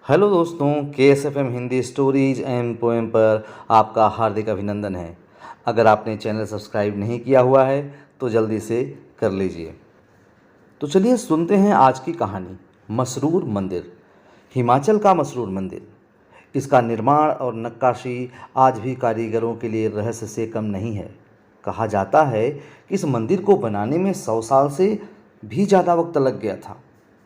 Hello दोस्तों, KSFM Hindi stories and poem पर आपका हार्दिक अभिनंदन है। अगर आपने चैनल सब्सक्राइब नहीं किया हुआ है तो जल्दी से कर लीजिए। तो चलिए सुनते हैं आज की कहानी। मसरूर मंदिर। हिमाचल का मसरूर मंदिर, इसका निर्माण और नक्काशी आज भी कारीगरों के लिए रहस्य से कम नहीं है। कहा जाता है कि इस मंदिर को बनाने में 100 साल से भी ज़्यादा वक्त लग गया था।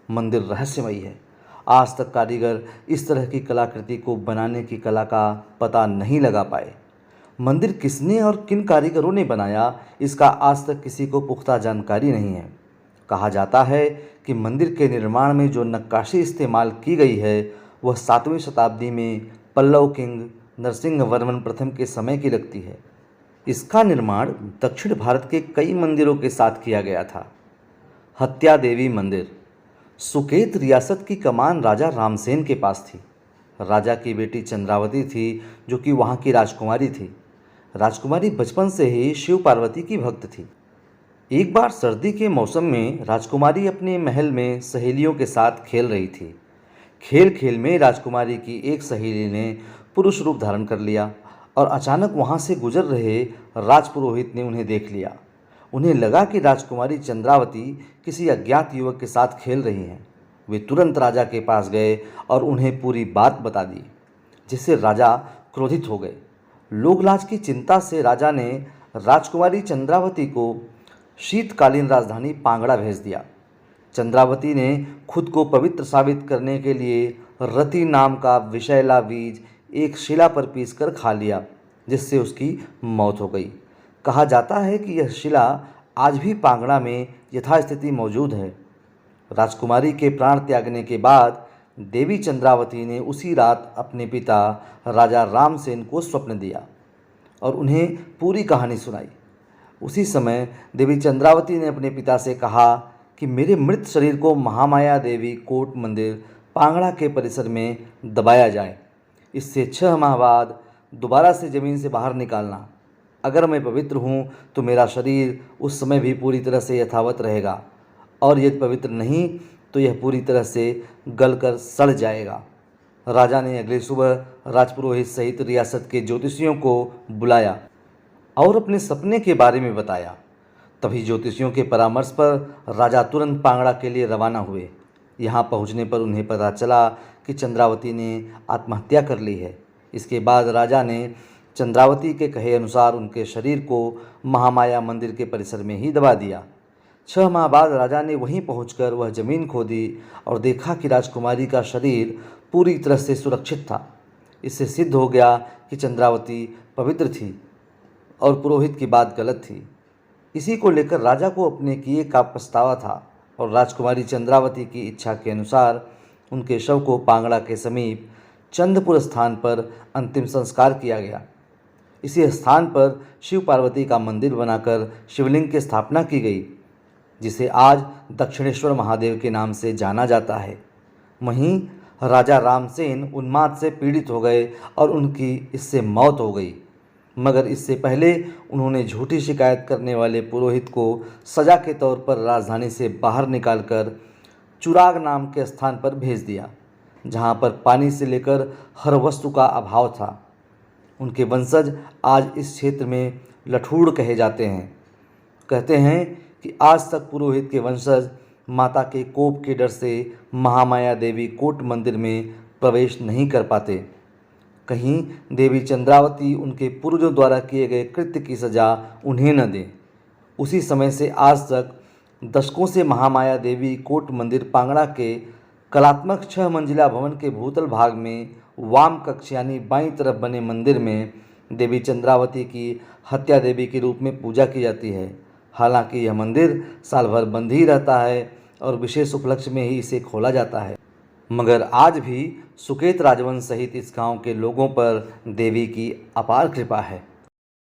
मंदिर रहस्यमयी है। आज तक कारीगर इस तरह की कलाकृति को बनाने की कला का पता नहीं लगा पाए। मंदिर किसने और किन कारीगरों ने बनाया, इसका आज तक किसी को पुख्ता जानकारी नहीं है। कहा जाता है कि मंदिर के निर्माण में जो नक्काशी इस्तेमाल की गई है वह 7वीं शताब्दी में पल्लव किंग नरसिंहवर्मन प्रथम के समय की लगती है। इसका निर्माण दक्षिण भारत के कई मंदिरों के साथ किया गया था। हत्या देवी मंदिर। सुकेत रियासत की कमान राजा रामसेन के पास थी। राजा की बेटी चंद्रावती थी जो कि वहाँ की राजकुमारी थी। राजकुमारी बचपन से ही शिव पार्वती की भक्त थी। एक बार सर्दी के मौसम में राजकुमारी अपने महल में सहेलियों के साथ खेल रही थी। खेल खेल में राजकुमारी की एक सहेली ने पुरुष रूप धारण कर लिया और अचानक वहाँ से गुजर रहे राजपुरोहित ने उन्हें देख लिया। उन्हें लगा कि राजकुमारी चंद्रावती किसी अज्ञात युवक के साथ खेल रही हैं। वे तुरंत राजा के पास गए और उन्हें पूरी बात बता दी, जिससे राजा क्रोधित हो गए। लोकलाज की चिंता से राजा ने राजकुमारी चंद्रावती को शीतकालीन राजधानी पांगड़ा भेज दिया। चंद्रावती ने खुद को पवित्र साबित करने के लिए रति नाम का विषैला बीज एक शिला पर पीसकर खा लिया, जिससे उसकी मौत हो गई। कहा जाता है कि यह शिला आज भी पांगड़ा में यथास्थिति मौजूद है। राजकुमारी के प्राण त्यागने के बाद देवी चंद्रावती ने उसी रात अपने पिता राजा रामसेन को स्वप्न दिया और उन्हें पूरी कहानी सुनाई। उसी समय देवी चंद्रावती ने अपने पिता से कहा कि मेरे मृत शरीर को महामाया देवी कोट मंदिर पांगड़ा के परिसर में दबाया जाए। इससे 6 माह बाद दोबारा से ज़मीन से बाहर निकालना। अगर मैं पवित्र हूँ तो मेरा शरीर उस समय भी पूरी तरह से यथावत रहेगा, और यदि पवित्र नहीं तो यह पूरी तरह से गलकर सड़ जाएगा। राजा ने अगली सुबह राजपुरोहित सहित रियासत के ज्योतिषियों को बुलाया और अपने सपने के बारे में बताया। तभी ज्योतिषियों के परामर्श पर राजा तुरंत पांगड़ा के लिए रवाना हुए। यहाँ पहुँचने पर उन्हें पता चला कि चंद्रावती ने आत्महत्या कर ली है। इसके बाद राजा ने चंद्रावती के कहे अनुसार उनके शरीर को महामाया मंदिर के परिसर में ही दबा दिया। 6 माह बाद राजा ने वहीं पहुंचकर वह जमीन खोदी और देखा कि राजकुमारी का शरीर पूरी तरह से सुरक्षित था। इससे सिद्ध हो गया कि चंद्रावती पवित्र थी और पुरोहित की बात गलत थी। इसी को लेकर राजा को अपने किए का पछतावा था और राजकुमारी चंद्रावती की इच्छा के अनुसार उनके शव को पांगड़ा के समीप चंदपुर स्थान पर अंतिम संस्कार किया गया। इसी स्थान पर शिव पार्वती का मंदिर बनाकर शिवलिंग की स्थापना की गई, जिसे आज दक्षिणेश्वर महादेव के नाम से जाना जाता है। वहीं राजा रामसेन उन्माद से पीड़ित हो गए और उनकी इससे मौत हो गई, मगर इससे पहले उन्होंने झूठी शिकायत करने वाले पुरोहित को सजा के तौर पर राजधानी से बाहर निकालकर चुराग नाम के स्थान पर भेज दिया, जहां पर पानी से लेकर हर वस्तु का अभाव था। उनके वंशज आज इस क्षेत्र में लठूड़ कहे जाते हैं। कहते हैं कि आज तक पुरोहित के वंशज माता के कोप के डर से महामाया देवी कोट मंदिर में प्रवेश नहीं कर पाते। कहीं देवी चंद्रावती उनके पूर्वजों द्वारा किए गए कृत्य की सजा उन्हें न दे। उसी समय से आज तक दशकों से महामाया देवी कोट मंदिर पांगड़ा के कलात्मक 6 मंजिला भवन के भूतल भाग में वाम कक्ष यानी बाईं तरफ बने मंदिर में देवी चंद्रावती की हत्या देवी के रूप में पूजा की जाती है। हालांकि यह मंदिर साल भर बंद ही रहता है और विशेष उपलक्ष्य में ही इसे खोला जाता है, मगर आज भी सुकेत राजवंश सहित इस गांव के लोगों पर देवी की अपार कृपा है।